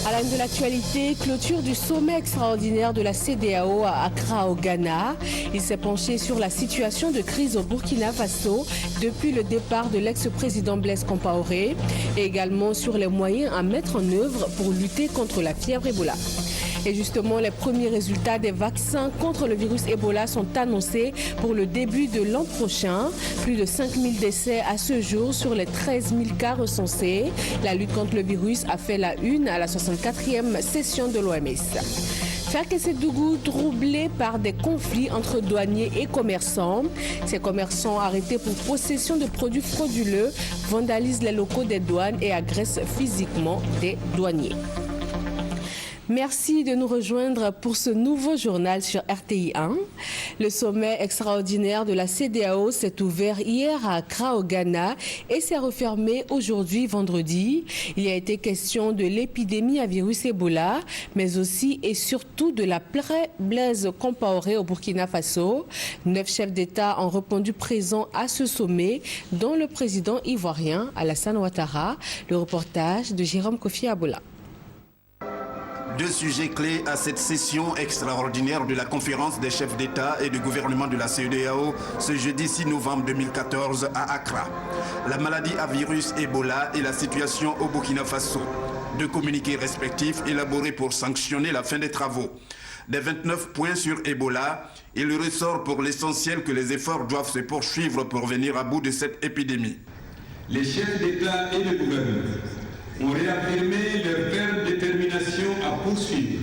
À la une de l'actualité, clôture du sommet extraordinaire de la CEDEAO à Accra au Ghana. Il s'est penché sur la situation de crise au Burkina Faso depuis le départ de l'ex-président Blaise Compaoré et également sur les moyens à mettre en œuvre pour lutter contre la fièvre Ebola. Et justement, les premiers résultats des vaccins contre le virus Ebola sont annoncés pour le début de l'an prochain. Plus de 5000 décès à ce jour sur les 13 000 cas recensés. La lutte contre le virus a fait la une à la 64e session de l'OMS. Fakésédougou troublé par des conflits entre douaniers et commerçants. Ces commerçants arrêtés pour possession de produits frauduleux vandalisent les locaux des douanes et agressent physiquement des douaniers. Merci de nous rejoindre pour ce nouveau journal sur RTI 1. Le sommet extraordinaire de la CEDEAO s'est ouvert hier à Accra au Ghana et s'est refermé aujourd'hui vendredi. Il y a été question de l'épidémie à virus Ebola, mais aussi et surtout de l'après Blaise Compaoré au Burkina Faso. 9 chefs d'État ont répondu présents à ce sommet, dont le président ivoirien Alassane Ouattara. Le reportage de Jérôme Kofi Abola. Deux sujets clés à cette session extraordinaire de la conférence des chefs d'État et de gouvernement de la CEDEAO ce jeudi 6 novembre 2014 à Accra. La maladie à virus Ebola et la situation au Burkina Faso. Deux communiqués respectifs élaborés pour sanctionner la fin des travaux. Des 29 points sur Ebola, il ressort pour l'essentiel que les efforts doivent se poursuivre pour venir à bout de cette épidémie. Les chefs d'État et de gouvernement ont réaffirmé leur ferme détermination à poursuivre,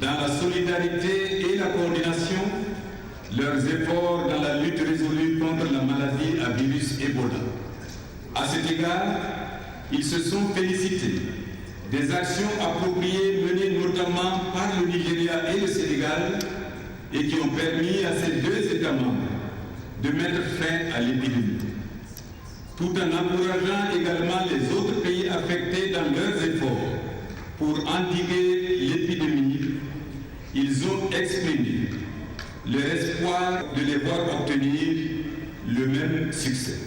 dans la solidarité et la coordination, leurs efforts dans la lutte résolue contre la maladie à virus Ebola. À cet égard, ils se sont félicités des actions appropriées menées notamment par le Nigeria et le Sénégal et qui ont permis à ces deux États membres de mettre fin à l'épidémie. Tout en encourageant également les autres pays affectés dans leurs efforts pour endiguer l'épidémie, ils ont exprimé leur espoir de les voir obtenir le même succès.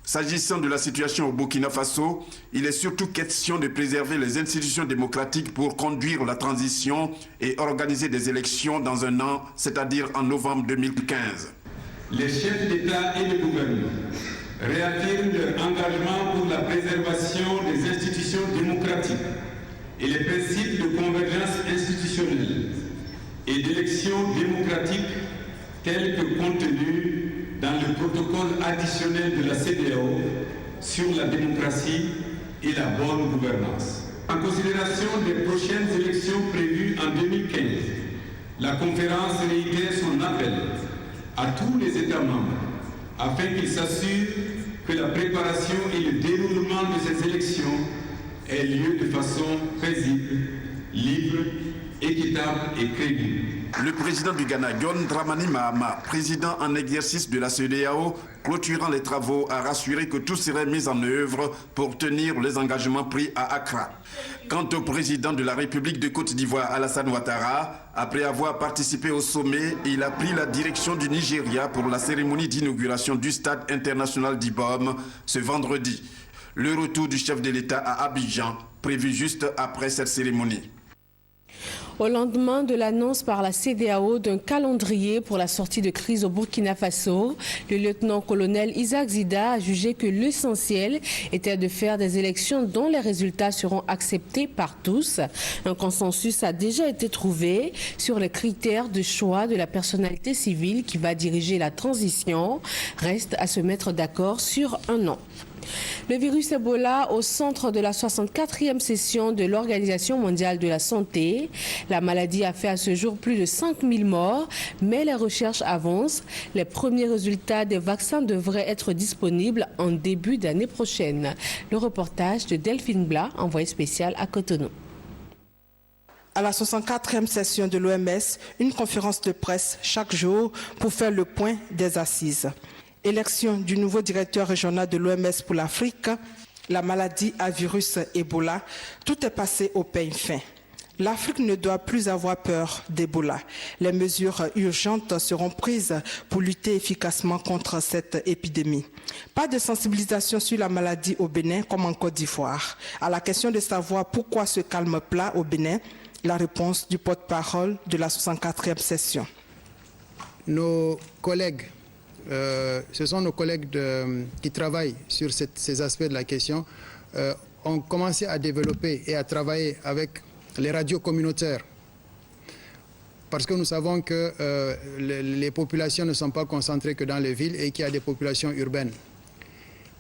S'agissant de la situation au Burkina Faso, il est surtout question de préserver les institutions démocratiques pour conduire la transition et organiser des élections dans un an, c'est-à-dire en novembre 2015. Les chefs d'État et de gouvernement réaffirment leur engagement pour la préservation des institutions démocratiques et les principes de convergence institutionnelle et d'élections démocratiques tels que contenus dans le protocole additionnel de la CEDEAO sur la démocratie et la bonne gouvernance. En considération des prochaines élections prévues en 2015, la conférence réitère son appel à tous les États membres afin qu'ils s'assurent que la préparation et le déroulement de ces élections aient lieu de façon paisible, libre, équitable et crédible. Le président du Ghana, John Dramani Mahama, président en exercice de la CEDEAO, clôturant les travaux, a rassuré que tout serait mis en œuvre pour tenir les engagements pris à Accra. Quant au président de la République de Côte d'Ivoire, Alassane Ouattara, après avoir participé au sommet, il a pris la direction du Nigeria pour la cérémonie d'inauguration du stade international d'Ibom ce vendredi. Le retour du chef de l'État à Abidjan, prévu juste après cette cérémonie. Au lendemain de l'annonce par la CEDEAO d'un calendrier pour la sortie de crise au Burkina Faso, le lieutenant-colonel Isaac Zida a jugé que l'essentiel était de faire des élections dont les résultats seront acceptés par tous. Un consensus a déjà été trouvé sur les critères de choix de la personnalité civile qui va diriger la transition. Reste à se mettre d'accord sur un nom. Le virus Ebola au centre de la 64e session de l'Organisation mondiale de la santé. La maladie a fait à ce jour plus de 5000 morts, mais les recherches avancent. Les premiers résultats des vaccins devraient être disponibles en début d'année prochaine. Le reportage de Delphine Blas, envoyée spéciale à Cotonou. À la 64e session de l'OMS, une conférence de presse chaque jour pour faire le point des assises. Élection du nouveau directeur régional de l'OMS pour l'Afrique, la maladie à virus Ebola, tout est passé au peigne fin. L'Afrique ne doit plus avoir peur d'Ebola. Les mesures urgentes seront prises pour lutter efficacement contre cette épidémie. Pas de sensibilisation sur la maladie au Bénin comme en Côte d'Ivoire. À la question de savoir pourquoi ce calme plat au Bénin, la réponse du porte-parole de la 64e session. Nos collègues, ce sont nos collègues qui travaillent sur ces aspects de la question, ont commencé à développer et à travailler avec les radios communautaires, parce que nous savons que les populations ne sont pas concentrées que dans les villes et qu'il y a des populations urbaines.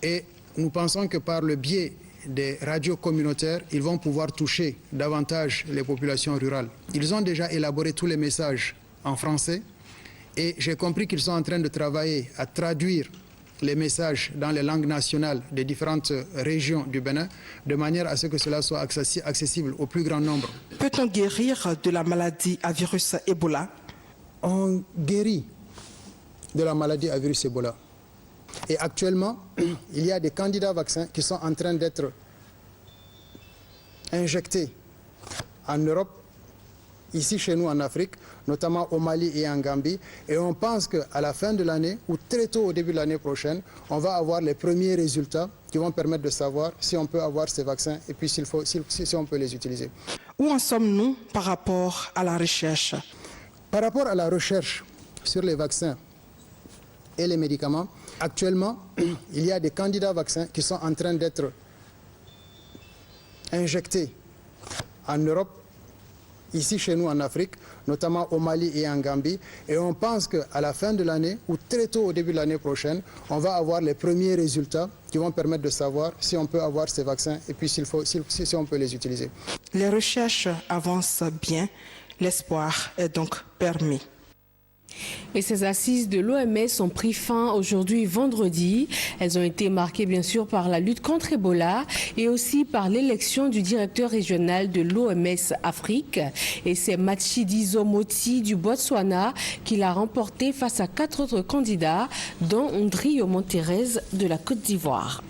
Et nous pensons que par le biais des radios communautaires, ils vont pouvoir toucher davantage les populations rurales. Ils ont déjà élaboré tous les messages en français et j'ai compris qu'ils sont en train de travailler à traduire les messages dans les langues nationales des différentes régions du Bénin, de manière à ce que cela soit accessible au plus grand nombre. Peut-on guérir de la maladie à virus Ebola? On guérit de la maladie à virus Ebola. Et actuellement, il y a des candidats vaccins qui sont en train d'être injectés en Europe, ici chez nous en Afrique, notamment au Mali et en Gambie. Et on pense qu'à la fin de l'année, ou très tôt au début de l'année prochaine, on va avoir les premiers résultats qui vont permettre de savoir si on peut avoir ces vaccins et puis si on peut les utiliser. Où en sommes-nous par rapport à la recherche? Par rapport à la recherche sur les vaccins et les médicaments, actuellement, il y a des candidats vaccins qui sont en train d'être injectés en Europe, ici chez nous en Afrique, notamment au Mali et en Gambie. Et on pense qu'à la fin de l'année, ou très tôt au début de l'année prochaine, on va avoir les premiers résultats qui vont permettre de savoir si on peut avoir ces vaccins et puis si on peut les utiliser. Les recherches avancent bien, l'espoir est donc permis. Et ces assises de l'OMS ont pris fin aujourd'hui vendredi. Elles ont été marquées bien sûr par la lutte contre Ebola et aussi par l'élection du directeur régional de l'OMS Afrique. Et c'est Matshidiso Moti du Botswana qui l'a remporté face à 4 autres candidats, dont Ondrio Monterrez de la Côte d'Ivoire.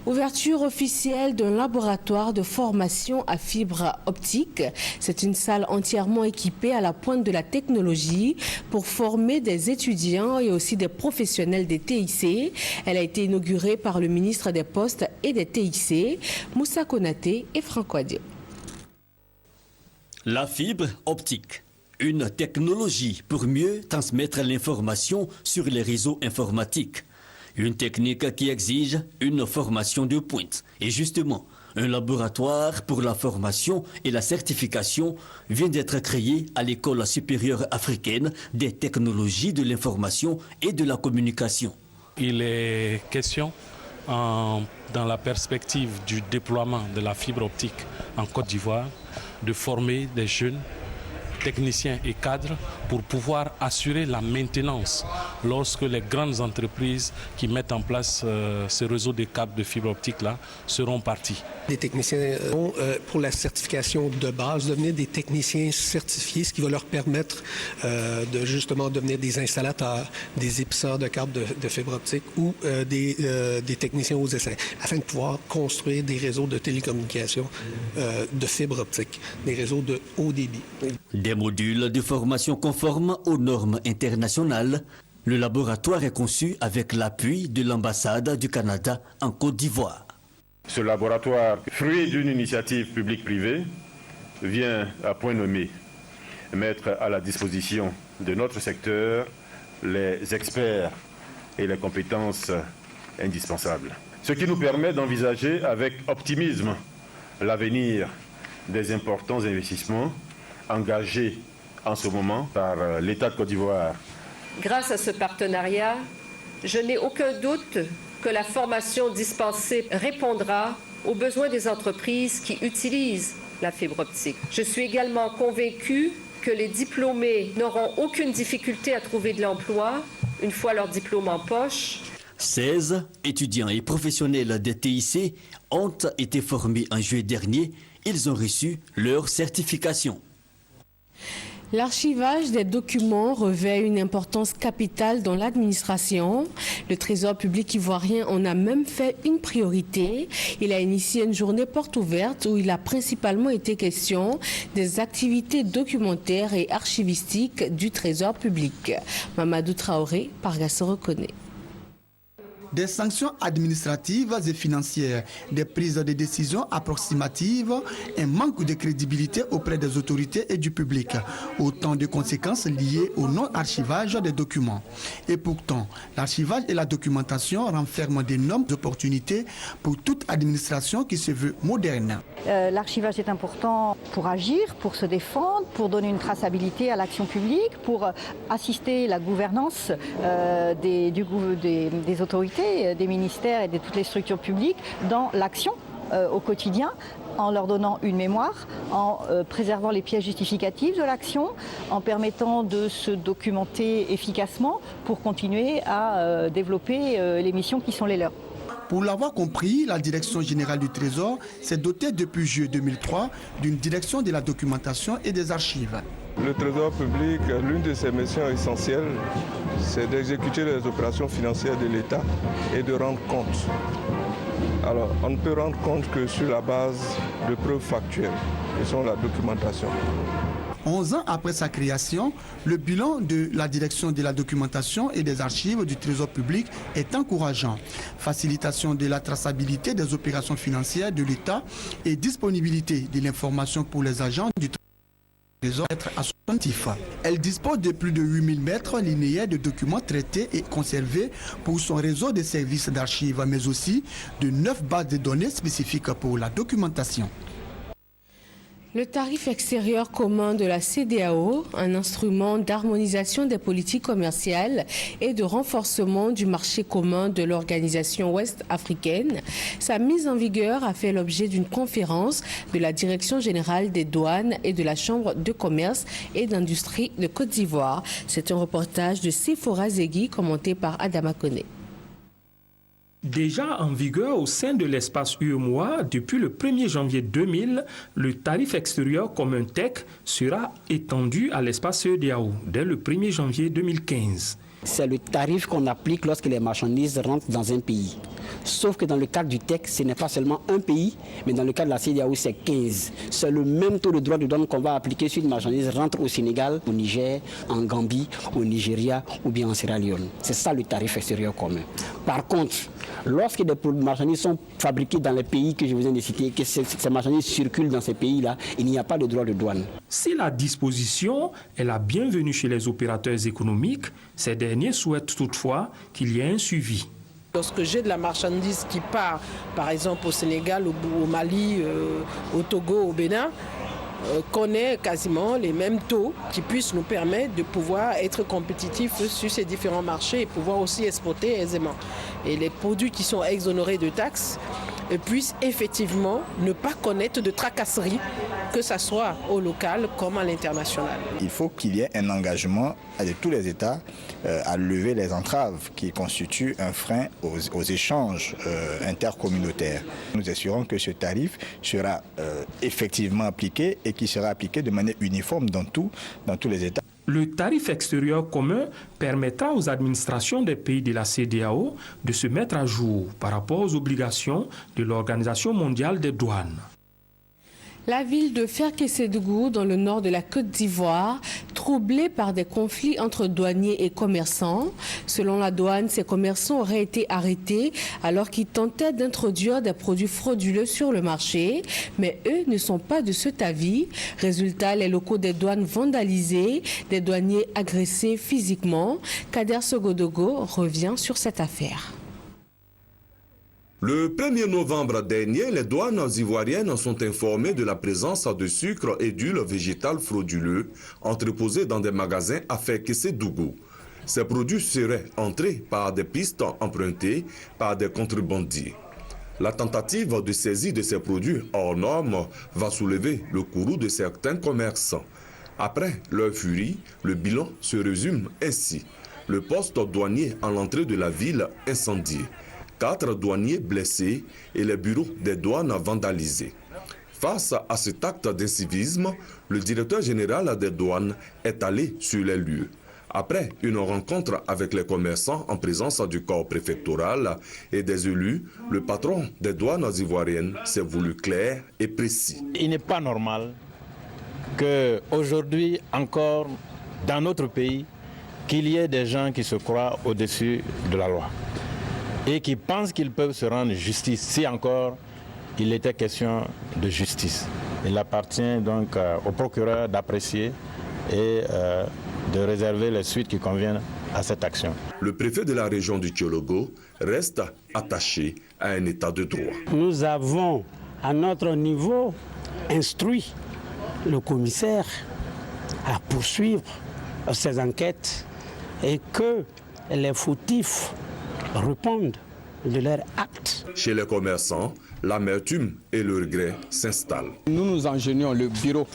Ouverture officielle d'un laboratoire de formation à fibre optique. C'est une salle entièrement équipée à la pointe de la technologie pour former des étudiants et aussi des professionnels des TIC. Elle a été inaugurée par le ministre des Postes et des TIC, Moussa Konaté et Franco Adio. La fibre optique, une technologie pour mieux transmettre l'information sur les réseaux informatiques. Une technique qui exige une formation de pointe. Et justement, un laboratoire pour la formation et la certification vient d'être créé à l'École supérieure africaine des technologies de l'information et de la communication. Il est question, dans la perspective du déploiement de la fibre optique en Côte d'Ivoire, de former des jeunes techniciens et cadres pour pouvoir assurer la maintenance lorsque les grandes entreprises qui mettent en place ce réseau de câbles de fibre optique là seront partis. Les techniciens vont, pour la certification de base, devenir des techniciens certifiés, ce qui va leur permettre de justement devenir des installateurs, des épiceurs de câbles de fibre optique ou des techniciens aux essais, afin de pouvoir construire des réseaux de télécommunications de fibre optique, des réseaux de haut débit. Des modules de formation conformes aux normes internationales. Le laboratoire est conçu avec l'appui de l'ambassade du Canada en Côte d'Ivoire. Ce laboratoire, fruit d'une initiative publique-privée, vient à point nommé mettre à la disposition de notre secteur les experts et les compétences indispensables. Ce qui nous permet d'envisager avec optimisme l'avenir des importants investissements engagés en ce moment par l'État de Côte d'Ivoire. Grâce à ce partenariat, je n'ai aucun doute que la formation dispensée répondra aux besoins des entreprises qui utilisent la fibre optique. Je suis également convaincue que les diplômés n'auront aucune difficulté à trouver de l'emploi une fois leur diplôme en poche. 16 étudiants et professionnels des TIC ont été formés en juillet dernier. Ils ont reçu leur certification. L'archivage des documents revêt une importance capitale dans l'administration. Le Trésor public ivoirien en a même fait une priorité. Il a initié une journée porte ouverte où il a principalement été question des activités documentaires et archivistiques du Trésor public. Mamadou Traoré, Pargasso reconnaît. Des sanctions administratives et financières, des prises de décisions approximatives, un manque de crédibilité auprès des autorités et du public. Autant de conséquences liées au non-archivage des documents. Et pourtant, l'archivage et la documentation renferment d'énormes opportunités pour toute administration qui se veut moderne. L'archivage est important pour agir, pour se défendre, pour donner une traçabilité à l'action publique, pour assister la gouvernance des autorités, des ministères et de toutes les structures publiques dans l'action au quotidien, en leur donnant une mémoire, en préservant les pièces justificatives de l'action, en permettant de se documenter efficacement pour continuer à développer les missions qui sont les leurs. Pour l'avoir compris, la Direction générale du Trésor s'est dotée depuis juillet 2003 d'une direction de la documentation et des archives. Le Trésor public, l'une de ses missions essentielles, c'est d'exécuter les opérations financières de l'État et de rendre compte. Alors, on ne peut rendre compte que sur la base de preuves factuelles, qui sont la documentation. 11 ans après sa création, le bilan de la direction de la documentation et des archives du Trésor public est encourageant. Facilitation de la traçabilité des opérations financières de l'État et disponibilité de l'information pour les agents du Trésor être attentif. Elle dispose de plus de 8000 mètres linéaires de documents traités et conservés pour son réseau de services d'archives, mais aussi de 9 bases de données spécifiques pour la documentation. Le tarif extérieur commun de la CEDEAO, un instrument d'harmonisation des politiques commerciales et de renforcement du marché commun de l'organisation ouest-africaine, sa mise en vigueur a fait l'objet d'une conférence de la Direction générale des douanes et de la Chambre de commerce et d'industrie de Côte d'Ivoire. C'est un reportage de Sephora Zegui commenté par Adama Kone. Déjà en vigueur au sein de l'espace UEMOA, depuis le 1er janvier 2000, le tarif extérieur commun TEC sera étendu à l'espace CEDEAO dès le 1er janvier 2015. C'est le tarif qu'on applique lorsque les marchandises rentrent dans un pays. Sauf que dans le cadre du TEC, ce n'est pas seulement un pays, mais dans le cadre de la CEDEAO, c'est 15. C'est le même taux de droit de douane qu'on va appliquer si une marchandise rentre au Sénégal, au Niger, en Gambie, au Nigeria ou bien en Sierra Leone. C'est ça le tarif extérieur commun. Par contre, lorsque des marchandises sont fabriquées dans les pays que je vous ai cités, que ces marchandises circulent dans ces pays-là, il n'y a pas de droit de douane. Si la disposition est la bienvenue chez les opérateurs économiques, ces derniers souhaitent toutefois qu'il y ait un suivi. Lorsque j'ai de la marchandise qui part, par exemple au Sénégal, au Mali, au Togo, au Bénin, qu'on ait quasiment les mêmes taux qui puissent nous permettre de pouvoir être compétitifs sur ces différents marchés et pouvoir aussi exporter aisément. Et les produits qui sont exonérés de taxes puissent effectivement ne pas connaître de tracasseries, que ce soit au local comme à l'international. Il faut qu'il y ait un engagement de tous les États à lever les entraves qui constituent un frein aux échanges intercommunautaires. Nous assurons que ce tarif sera effectivement appliqué et qui sera appliqué de manière uniforme dans tous les États. Le tarif extérieur commun permettra aux administrations des pays de la CEDEAO de se mettre à jour par rapport aux obligations de l'Organisation mondiale des douanes. La ville de Ferkessédougou, dans le nord de la Côte d'Ivoire, troublée par des conflits entre douaniers et commerçants. Selon la douane, ces commerçants auraient été arrêtés alors qu'ils tentaient d'introduire des produits frauduleux sur le marché. Mais eux ne sont pas de cet avis. Résultat, les locaux des douanes vandalisés, des douaniers agressés physiquement. Kader Sogodogo revient sur cette affaire. Le 1er novembre dernier, les douanes ivoiriennes sont informées de la présence de sucre et d'huile végétale frauduleux entreposés dans des magasins à Ferkessédougou. Ces produits seraient entrés par des pistes empruntées par des contrebandiers. La tentative de saisie de ces produits hors normes va soulever le courroux de certains commerçants. Après leur furie, le bilan se résume ainsi. Le poste douanier à l'entrée de la ville incendié. 4 douaniers blessés et les bureaux des douanes vandalisés. Face à cet acte d'incivisme, le directeur général des douanes est allé sur les lieux. Après une rencontre avec les commerçants en présence du corps préfectoral et des élus, le patron des douanes ivoiriennes s'est voulu clair et précis. Il n'est pas normal qu'aujourd'hui encore dans notre pays, qu'il y ait des gens qui se croient au-dessus de la loi et qui pensent qu'ils peuvent se rendre justice si encore il était question de justice. Il appartient donc au procureur d'apprécier et de réserver les suites qui conviennent à cette action. Le préfet de la région du Tchologo reste attaché à un état de droit. Nous avons à notre niveau instruit le commissaire à poursuivre ces enquêtes et que les fautifs répondent de leurs actes. Chez les commerçants, l'amertume et le regret s'installent. Nous nous ingénions le bureau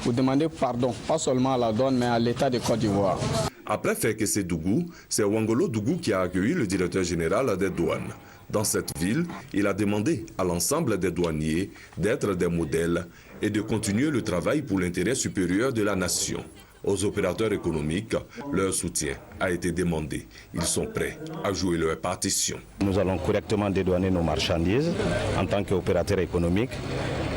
pour demander pardon, pas seulement à la douane, mais à l'État de Côte d'Ivoire. Après Fekese Dougou, c'est Wangolo Dougou qui a accueilli le directeur général des douanes. Dans cette ville, il a demandé à l'ensemble des douaniers d'être des modèles et de continuer le travail pour l'intérêt supérieur de la nation. Aux opérateurs économiques, leur soutien a été demandé. Ils sont prêts à jouer leur partition. Nous allons correctement dédouaner nos marchandises en tant qu'opérateurs économiques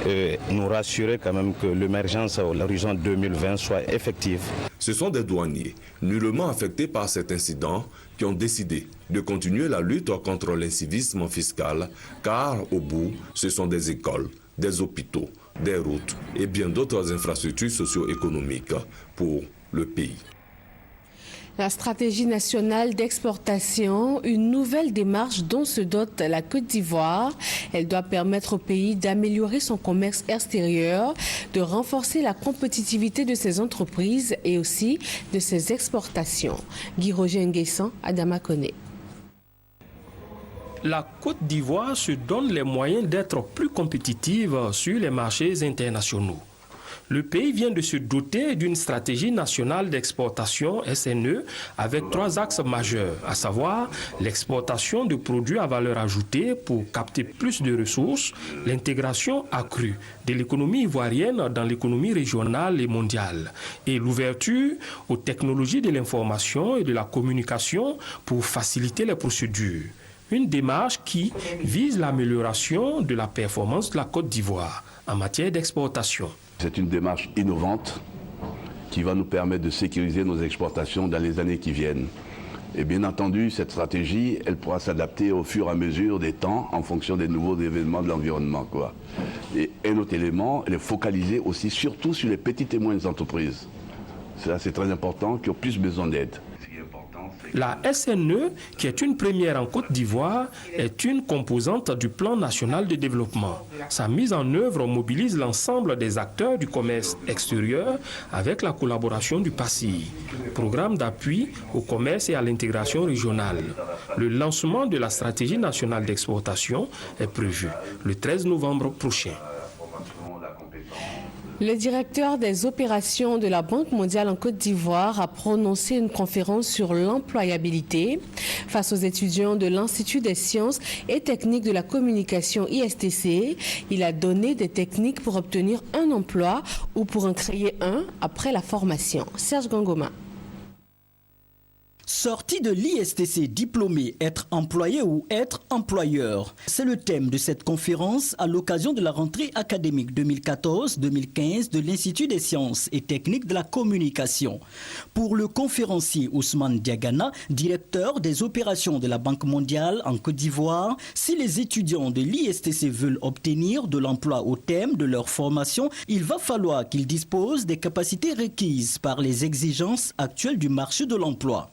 et nous rassurer quand même que l'émergence à l'horizon 2020 soit effective. Ce sont des douaniers nullement affectés par cet incident qui ont décidé de continuer la lutte contre l'incivisme fiscal, car au bout, ce sont des écoles, des hôpitaux, des routes et bien d'autres infrastructures socio-économiques pour le pays. La stratégie nationale d'exportation, une nouvelle démarche dont se dote la Côte d'Ivoire. Elle doit permettre au pays d'améliorer son commerce extérieur, de renforcer la compétitivité de ses entreprises et aussi de ses exportations. Guy-Roger Nguessan, Adama Koné. La Côte d'Ivoire se donne les moyens d'être plus compétitive sur les marchés internationaux. Le pays vient de se doter d'une stratégie nationale d'exportation SNE avec 3 axes majeurs, à savoir l'exportation de produits à valeur ajoutée pour capter plus de ressources, l'intégration accrue de l'économie ivoirienne dans l'économie régionale et mondiale, et l'ouverture aux technologies de l'information et de la communication pour faciliter les procédures. Une démarche qui vise l'amélioration de la performance de la Côte d'Ivoire en matière d'exportation. C'est une démarche innovante qui va nous permettre de sécuriser nos exportations dans les années qui viennent. Et bien entendu, cette stratégie, elle pourra s'adapter au fur et à mesure des temps en fonction des nouveaux événements de l'environnement, quoi. Et un autre élément, elle est focalisée aussi surtout sur les petites et moyennes entreprises. Ça, c'est très important, qui ont plus besoin d'aide. La SNE, qui est une première en Côte d'Ivoire, est une composante du plan national de développement. Sa mise en œuvre mobilise l'ensemble des acteurs du commerce extérieur avec la collaboration du PACI, programme d'appui au commerce et à l'intégration régionale. Le lancement de la stratégie nationale d'exportation est prévu le 13 novembre prochain. Le directeur des opérations de la Banque mondiale en Côte d'Ivoire a prononcé une conférence sur l'employabilité face aux étudiants de l'Institut des sciences et techniques de la communication ISTC. Il a donné des techniques pour obtenir un emploi ou pour en créer un après la formation. Serge Gangoma. Sorti de l'ISTC diplômé, être employé ou être employeur. C'est le thème de cette conférence à l'occasion de la rentrée académique 2014-2015 de l'Institut des sciences et techniques de la communication. Pour le conférencier Ousmane Diagana, directeur des opérations de la Banque mondiale en Côte d'Ivoire, si les étudiants de l'ISTC veulent obtenir de l'emploi au thème de leur formation, il va falloir qu'ils disposent des capacités requises par les exigences actuelles du marché de l'emploi.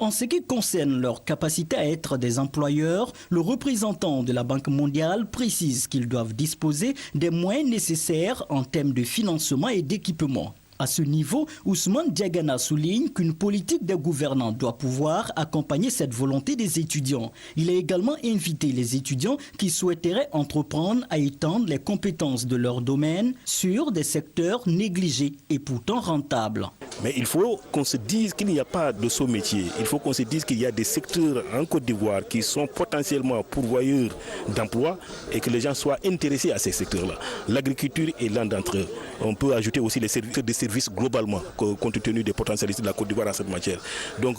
En ce qui concerne leur capacité à être des employeurs, le représentant de la Banque mondiale précise qu'ils doivent disposer des moyens nécessaires en termes de financement et d'équipement. À ce niveau, Ousmane Diagana souligne qu'une politique des gouvernants doit pouvoir accompagner cette volonté des étudiants. Il a également invité les étudiants qui souhaiteraient entreprendre à étendre les compétences de leur domaine sur des secteurs négligés et pourtant rentables. Mais il faut qu'on se dise qu'il n'y a pas de sous-métier. Il faut qu'on se dise qu'il y a des secteurs en Côte d'Ivoire qui sont potentiellement pourvoyeurs d'emplois et que les gens soient intéressés à ces secteurs-là. L'agriculture est l'un d'entre eux. On peut ajouter aussi les secteurs des services globalement, compte tenu des potentialités de la Côte d'Ivoire en cette matière. Donc,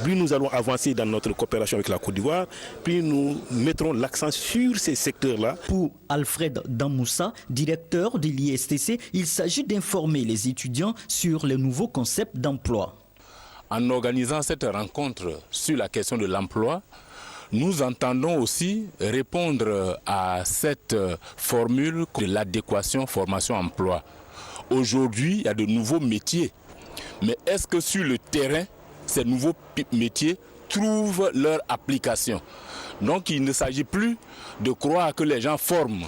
plus nous allons avancer dans notre coopération avec la Côte d'Ivoire, plus nous mettrons l'accent sur ces secteurs-là. Pour Alfred Damoussa, directeur de l'ISTC, il s'agit d'informer les étudiants sur les nouveaux concepts d'emploi. En organisant cette rencontre sur la question de l'emploi, nous entendons aussi répondre à cette formule de l'adéquation formation-emploi. Aujourd'hui, il y a de nouveaux métiers. Mais est-ce que sur le terrain, ces nouveaux métiers trouvent leur application? Donc il ne s'agit plus de croire que les gens forment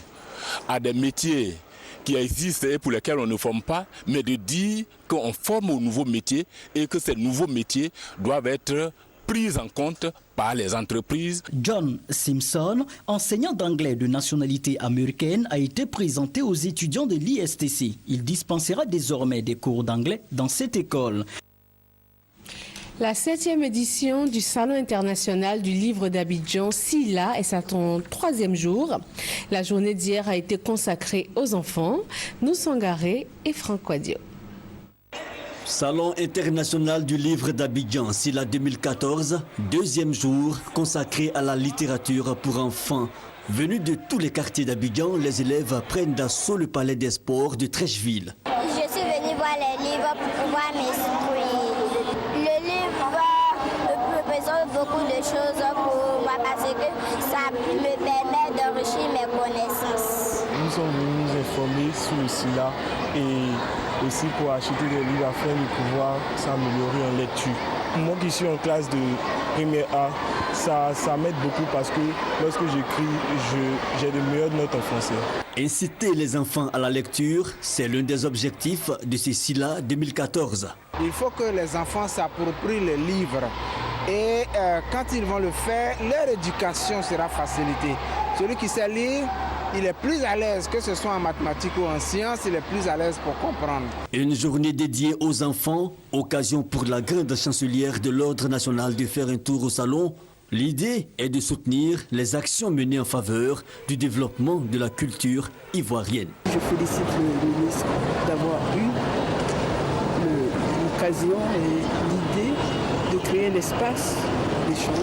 à des métiers qui existent et pour lesquels on ne forme pas, mais de dire qu'on forme aux nouveaux métiers et que ces nouveaux métiers doivent être prise en compte par les entreprises. John Simpson, enseignant d'anglais de nationalité américaine, a été présenté aux étudiants de l'ISTC. Il dispensera désormais des cours d'anglais dans cette école. La 7e édition du Salon international du livre d'Abidjan, SILA, est à son 3e jour. La journée d'hier a été consacrée aux enfants. Nous Sangaré et Franck Wadio. Salon international du livre d'Abidjan, SILA 2014, 2e jour consacré à la littérature pour enfants. Venus de tous les quartiers d'Abidjan, les élèves prennent d'assaut le palais des sports de Trècheville. Je suis venue voir les livres pour pouvoir m'instruire. Le livre représente beaucoup de choses pour moi parce que ça me permet d'enrichir mes connaissances. Nous sommes venus nous informer sur le SILA et aussi pour acheter des livres afin de pouvoir s'améliorer en lecture. Moi qui suis en classe de première A, ça m'aide beaucoup parce que lorsque j'écris, j'ai de meilleures notes en français. Inciter les enfants à la lecture, c'est l'un des objectifs de ce SILA 2014. Il faut que les enfants s'approprient les livres et quand ils vont le faire, leur éducation sera facilitée. Celui qui sait lire, il est plus à l'aise, que ce soit en mathématiques ou en sciences, il est plus à l'aise pour comprendre. Une journée dédiée aux enfants, occasion pour la grande chancelière de l'Ordre national de faire un tour au salon. L'idée est de soutenir les actions menées en faveur du développement de la culture ivoirienne. Je félicite le ministre d'avoir eu l'occasion et l'idée de créer un espace d'échange.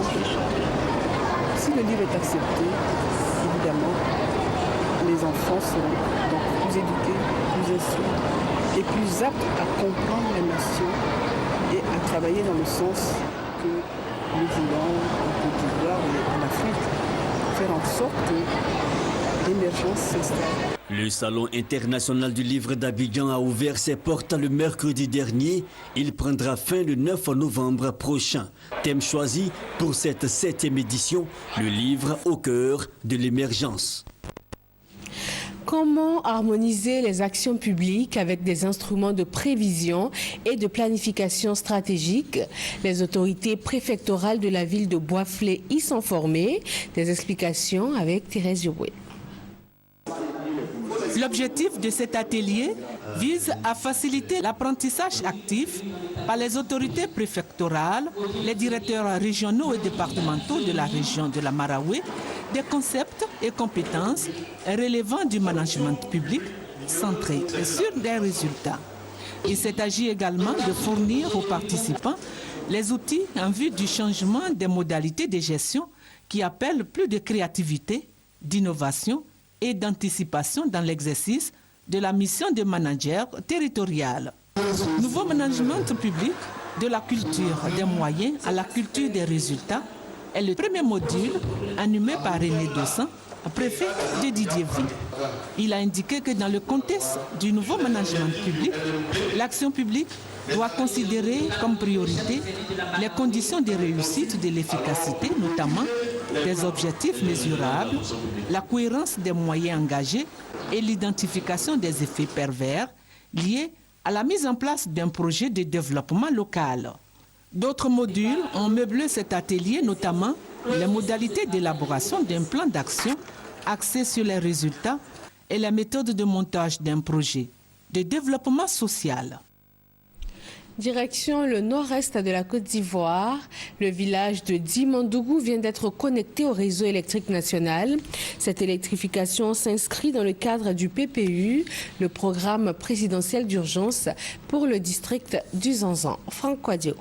Si le livre est accepté, évidemment, les enfants seront donc plus éduqués, plus instruits et plus aptes à comprendre les notions et à travailler dans le sens que nous voulons en Côte d'Ivoire et en Afrique, faire en sorte que l'émergence s'installe. Le Salon international du livre d'Abidjan a ouvert ses portes le mercredi dernier. Il prendra fin le 9 novembre prochain. Thème choisi pour cette 7e édition, le livre au cœur de l'émergence. Comment harmoniser les actions publiques avec des instruments de prévision et de planification stratégique? Les autorités préfectorales de la ville de Boisflé y sont formées. Des explications avec Thérèse Yoboué. L'objectif de cet atelier vise à faciliter l'apprentissage actif par les autorités préfectorales, les directeurs régionaux et départementaux de la région de la Maraoué, des concepts et compétences relevant du management public centré sur des résultats. Il s'est agi également de fournir aux participants les outils en vue du changement des modalités de gestion qui appellent plus de créativité, d'innovation et d'anticipation dans l'exercice de la mission de manager territorial. Nouveau management public, de la culture des moyens à la culture des résultats, est le premier module animé par René Dossan, préfet de Didier-Ville. Il a indiqué que dans le contexte du nouveau management public, l'action publique doit considérer comme priorité les conditions de réussite de l'efficacité, notamment des objectifs mesurables, la cohérence des moyens engagés et l'identification des effets pervers liés à la mise en place d'un projet de développement local. D'autres modules ont meublé cet atelier, notamment les modalités d'élaboration d'un plan d'action axé sur les résultats et la méthode de montage d'un projet de développement social. Direction le nord-est de la Côte d'Ivoire, le village de Dimandougou vient d'être connecté au réseau électrique national. Cette électrification s'inscrit dans le cadre du PPU, le programme présidentiel d'urgence pour le district du Zanzan. Franck Quadio.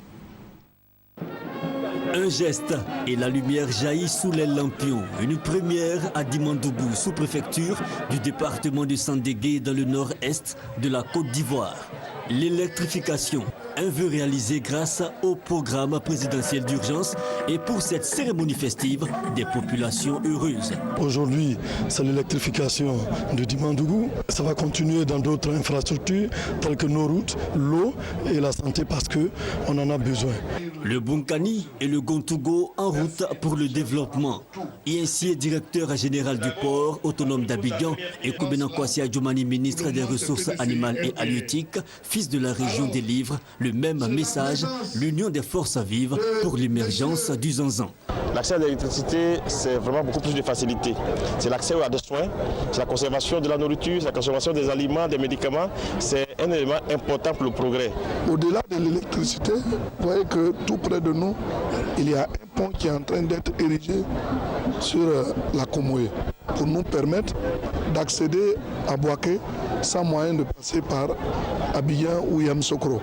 Un geste et la lumière jaillit sous les lampions. Une première à Dimandougou, sous-préfecture du département de Sandégué dans le nord-est de la Côte d'Ivoire. L'électrification, un vœu réalisé grâce au programme présidentiel d'urgence et pour cette cérémonie festive, des populations heureuses. Aujourd'hui, c'est l'électrification de Dimandougou. Ça va continuer dans d'autres infrastructures telles que nos routes, l'eau et la santé parce qu'on en a besoin. Le Bunkani et le Gontougo en route pour le développement. Et ainsi est directeur général du port autonome d'Abidjan et Koubena Kwasi Adjoumani, ministre des Ressources animales et halieutiques, fils de la région délivre le même message, l'union des forces vives pour l'émergence du Zanzan. L'accès à l'électricité, c'est vraiment beaucoup plus de facilité. C'est l'accès à des soins, c'est la conservation de la nourriture, c'est la conservation des aliments, des médicaments. C'est un élément important pour le progrès. Au-delà de l'électricité, vous voyez que tout près de nous, il y a un pont qui est en train d'être érigé sur la Komoé pour nous permettre d'accéder à Bouaké sans moyen de passer par Abidjan ou Yamoussoukro.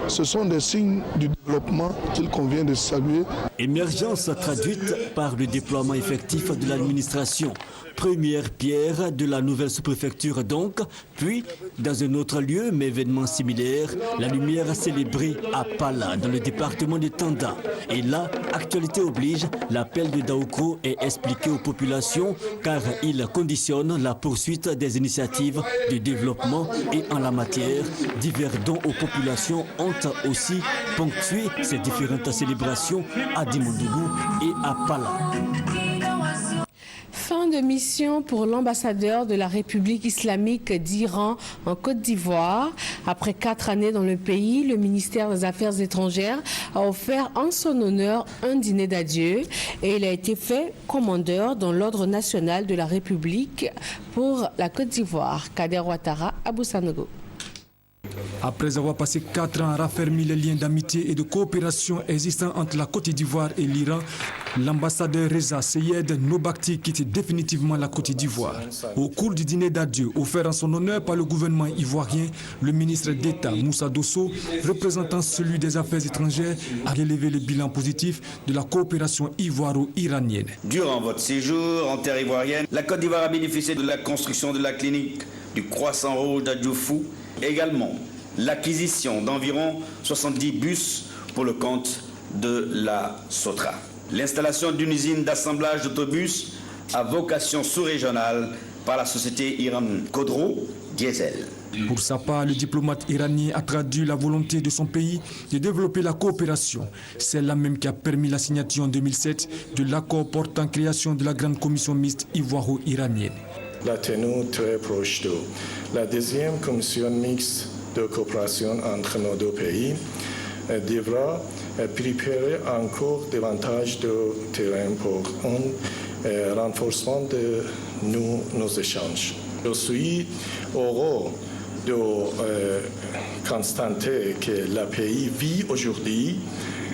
Ce sont des signes du développement qu'il convient de saluer. Émergence traduite par le déploiement effectif de l'administration. Première pierre de la nouvelle sous-préfecture donc, puis dans un autre lieu, mais événement similaire, la lumière célébrée à Pala, dans le département de Tanda. Et là, actualité oblige, l'appel de Daoukro est expliqué aux populations car il conditionne la poursuite des initiatives de développement et en la matière, divers dons aux populations ont aussi ponctué ces différentes célébrations à Dimandougou et à Pala. Fin de mission pour l'ambassadeur de la République islamique d'Iran en Côte d'Ivoire. Après 4 années dans le pays, le ministère des Affaires étrangères a offert en son honneur un dîner d'adieu et il a été fait commandeur dans l'ordre national de la République pour la Côte d'Ivoire. Kader Ouattara, Abou Sanogo. Après avoir passé 4 ans à raffermir les liens d'amitié et de coopération existants entre la Côte d'Ivoire et l'Iran, l'ambassadeur Reza Seyed Nobakti quitte définitivement la Côte d'Ivoire. Au cours du dîner d'adieu offert en son honneur par le gouvernement ivoirien, le ministre d'État Moussa Dosso, représentant celui des Affaires étrangères, a relevé le bilan positif de la coopération ivoiro-iranienne. Durant votre séjour en terre ivoirienne, la Côte d'Ivoire a bénéficié de la construction de la clinique du Croissant Rouge d'Adjoufou, également l'acquisition d'environ 70 bus pour le compte de la Sotra. L'installation d'une usine d'assemblage d'autobus à vocation sous-régionale par la société Iran Kodro Diesel. Pour sa part, le diplomate iranien a traduit la volonté de son pays de développer la coopération, celle-là même qui a permis la signature en 2007 de l'accord portant création de la grande commission mixte ivoiro-iranienne. La tenue très proche de la deuxième commission mixte de coopération entre nos deux pays devra préparer encore davantage de terrain pour un renforcement de nos échanges. Je suis heureux de constater que le pays vit aujourd'hui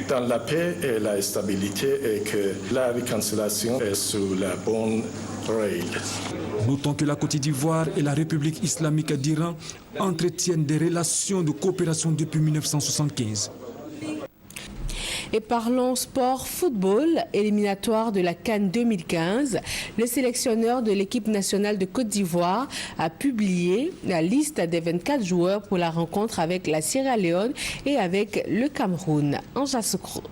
dans la paix et la stabilité et que la réconciliation est sur la bonne rail. Notons que la Côte d'Ivoire et la République islamique d'Iran entretiennent des relations de coopération depuis 1975. Et parlons sport football, éliminatoire de la CAN 2015. Le sélectionneur de l'équipe nationale de Côte d'Ivoire a publié la liste des 24 joueurs pour la rencontre avec la Sierra Leone et avec le Cameroun. Anja Soukro.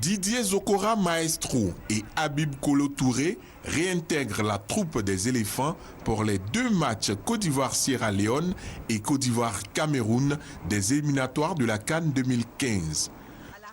Didier Zokora Maestro et Habib Kolo Touré réintègrent la troupe des éléphants pour les 2 matchs Côte d'Ivoire-Sierra Leone et Côte d'Ivoire-Cameroun des éliminatoires de la CAN 2015.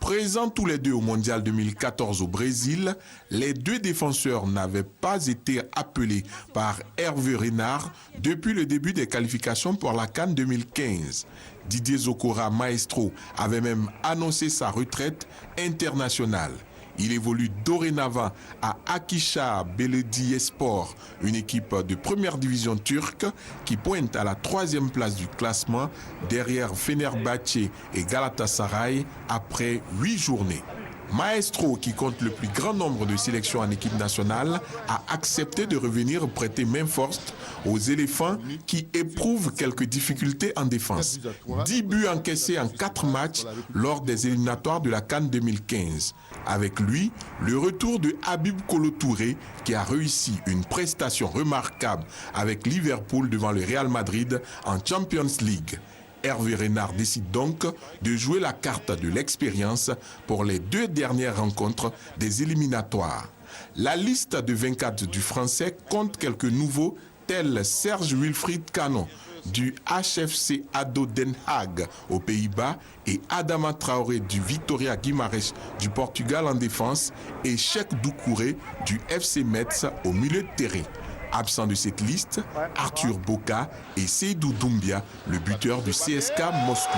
Présents tous les deux au Mondial 2014 au Brésil, les deux défenseurs n'avaient pas été appelés par Hervé Renard depuis le début des qualifications pour la CAN 2015. Didier Zokora, maestro, avait même annoncé sa retraite internationale. Il évolue dorénavant à Akhisar Belediyespor, une équipe de première division turque qui pointe à la 3e place du classement derrière Fenerbahçe et Galatasaray après 8 journées. Maestro, qui compte le plus grand nombre de sélections en équipe nationale, a accepté de revenir prêter main forte aux éléphants qui éprouvent quelques difficultés en défense. 10 buts encaissés en 4 matchs lors des éliminatoires de la CAN 2015. Avec lui, le retour de Habib Kolo Touré, qui a réussi une prestation remarquable avec Liverpool devant le Real Madrid en Champions League. Hervé Renard décide donc de jouer la carte de l'expérience pour les 2 dernières rencontres des éliminatoires. La liste de 24 du Français compte quelques nouveaux tels Serge Wilfried Canon du HFC ADO Den Haag aux Pays-Bas et Adama Traoré du Vitória Guimarães du Portugal en défense et Cheikh Doucouré du FC Metz au milieu de terrain. Absent de cette liste, Arthur Boka et Seydou Doumbia, le buteur du CSKA Moscou.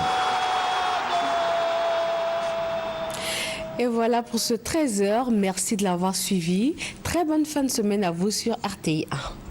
Et voilà pour ce 13h. Merci de l'avoir suivi. Très bonne fin de semaine à vous sur RTI 1.